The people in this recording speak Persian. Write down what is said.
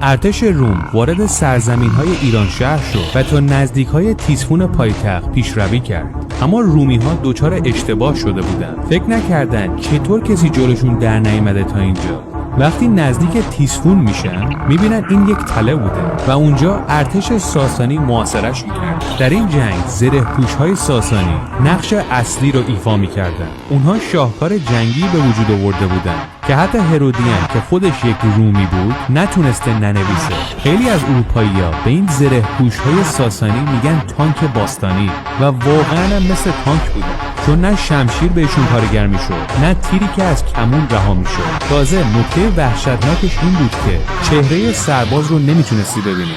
ارتش روم وارد سرزمین‌های ایران شهر شد و تا نزدیک‌های تیسفون پایتخت پیشروی کرد. اما رومی‌ها دچار اشتباه شده بودند. فکر نکردند چطور کسی جلوشون در نیامده تا اینجا. وقتی نزدیک تیسفون میشن میبینن این یک تله بوده و اونجا ارتش ساسانی محاصره‌اش میکرد. در این جنگ زره‌پوش‌های ساسانی نقش اصلی رو ایفا میکردن. اونها شاهکار جنگی به وجود آورده بودن که حتی هرودیان که خودش یک رومی بود نتونسته ننویسه. خیلی از اروپایی‌ها به این زره‌پوش‌های ساسانی میگن تانک باستانی و واقعاً هم مثل تانک بوده، چون نه شمشیر بهشون کارگر میشد نه تیری که از کمون رها میشد. تازه نکته وحشتناکش این بود که چهره سرباز رو نمیتونستی ببینی.